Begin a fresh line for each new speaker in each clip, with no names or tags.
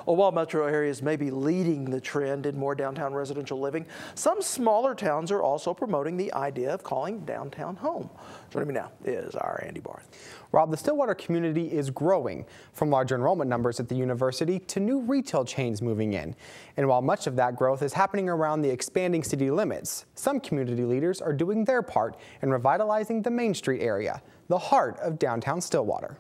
Well, while metro areas may be leading the trend in more downtown residential living, some smaller towns are also promoting the idea of calling downtown home. Joining me now is our Andy Barth.
Rob, the Stillwater community is growing, from larger enrollment numbers at the university to new retail chains moving in. And while much of that growth is happening around the expanding city limits, some community leaders are doing their part in revitalizing the Main Street area, the heart of downtown Stillwater.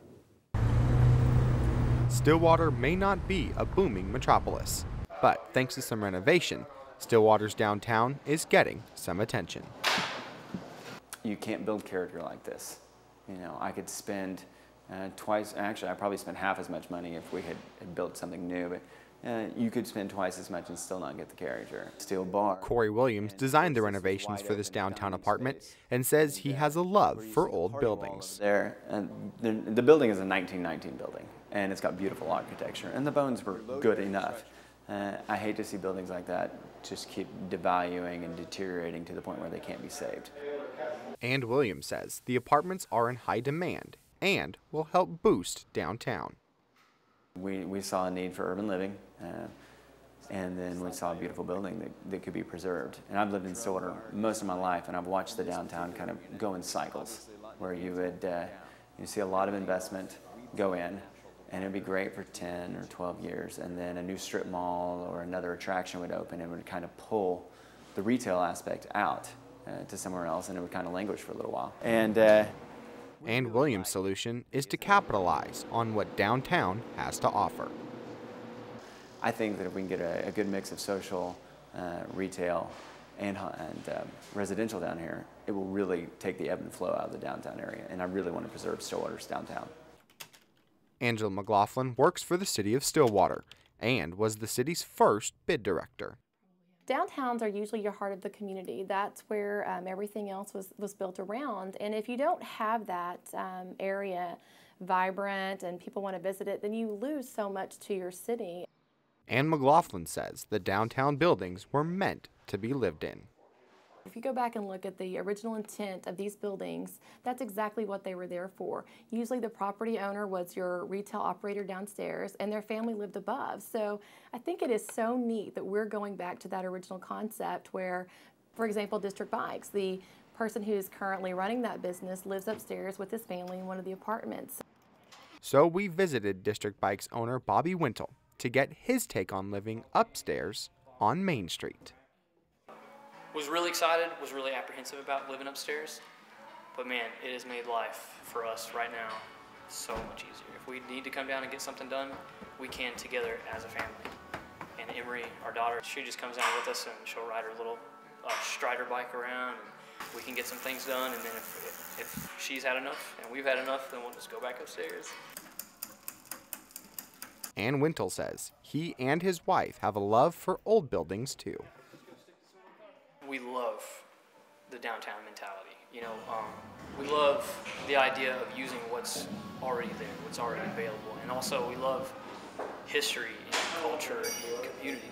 Stillwater may not be a booming metropolis, but thanks to some renovation, Stillwater's downtown is getting some attention.
You can't build character like this. You know, I could spend twice, actually I probably spent half as much money if we had built something new, but you could spend twice as much and still not get the character. Steel bar.
Corey Williams designed the renovations for this downtown apartment and says he has a love for old buildings.
The building is a 1919 building, and it's got beautiful architecture, and the bones were good enough. I hate to see buildings like that just keep devaluing and deteriorating to the point where they can't be saved.
And Williams says the apartments are in high demand and will help boost downtown.
We saw a need for urban living, and then we saw a beautiful building that could be preserved. And I've lived in Stillwater most of my life, and I've watched the downtown kind of go in cycles, where you would you see a lot of investment go in, and it'd be great for 10 or 12 years, and then a new strip mall or another attraction would open and would kind of pull the retail aspect out to somewhere else, and it would kind of languish for a little while.
And Williams' solution is to capitalize on what downtown has to offer.
I think that if we can get a good mix of social, retail, and residential down here, it will really take the ebb and flow out of the downtown area, and I really want to preserve Stillwater's downtown.
Angela McLaughlin works for the city of Stillwater and was the city's first bid director.
Downtowns are usually your heart of the community. That's where everything else was built around. And if you don't have that area vibrant and people want to visit it, then you lose so much to your city.
And McLaughlin says the downtown buildings were meant to be lived in.
If you go back and look at the original intent of these buildings, that's exactly what they were there for. Usually the property owner was your retail operator downstairs and their family lived above. So I think it is so neat that we're going back to that original concept where, for example, District Bikes, the person who's currently running that business lives upstairs with his family in one of the apartments.
So we visited District Bikes owner Bobby Wintle to get his take on living upstairs on Main Street.
Was really excited, was really apprehensive about living upstairs, but man, it has made life for us right now so much easier. If we need to come down and get something done, we can together as a family. And Emery, our daughter, she just comes down with us and she'll ride her little Strider bike around, and we can get some things done, and then if she's had enough and we've had enough, then we'll just go back upstairs.
And Wintle says he and his wife have a love for old buildings too.
We love the downtown mentality. You know, we love the idea of using what's already there, what's already available, and also we love history and culture and community.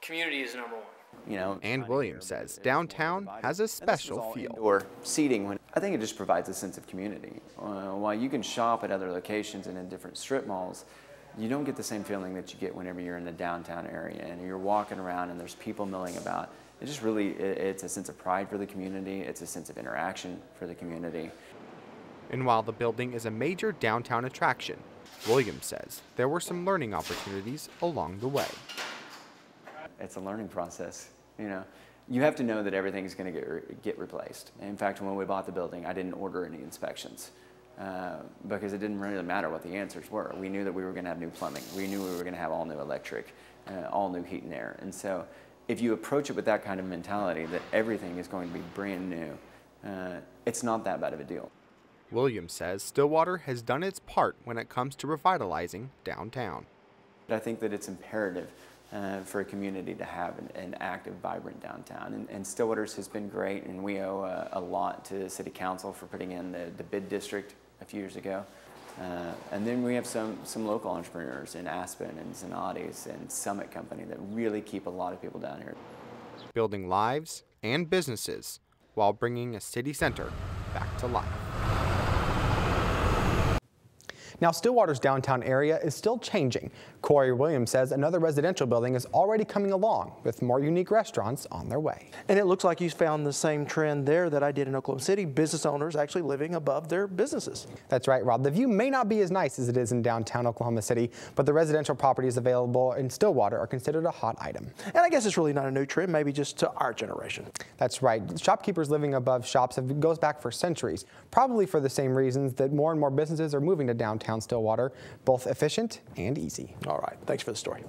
Community is number one.
You know,
and Williams says downtown has a special feel.
Indoor seating, I think it just provides a sense of community. While you can shop at other locations and in different strip malls, you don't get the same feeling that you get whenever you're in the downtown area and you're walking around and there's people milling about. It just really, it's a sense of pride for the community. It's a sense of interaction for the community.
And while the building is a major downtown attraction, Williams says there were some learning opportunities along the way.
It's a learning process. You know, you have to know that everything's going to get replaced. In fact, when we bought the building, I didn't order any inspections because it didn't really matter what the answers were. We knew that we were going to have new plumbing. We knew we were going to have all new electric, all new heat and air. And so if you approach it with that kind of mentality that everything is going to be brand new, it's not that bad of a deal.
Williams says Stillwater has done its part when it comes to revitalizing downtown.
I think that it's imperative for a community to have an active, vibrant downtown. And Stillwater's has been great, and we owe a lot to the City Council for putting in the bid district a few years ago. And then we have some local entrepreneurs in Aspen and Zanotti's and Summit Company that really keep a lot of people down here.
Building lives and businesses while bringing a city center back to life. Now, Stillwater's downtown area is still changing. Corey Williams says another residential building is already coming along with more unique restaurants on their way.
And it looks like you found the same trend there that I did in Oklahoma City, business owners actually living above their businesses.
That's right, Rob. The view may not be as nice as it is in downtown Oklahoma City, but the residential properties available in Stillwater are considered a hot item.
And I guess it's really not a new trend, maybe just to our generation.
That's right. Shopkeepers living above shops goes back for centuries, probably for the same reasons that more and more businesses are moving to downtown Stillwater, both efficient and easy.
All right, thanks for the story.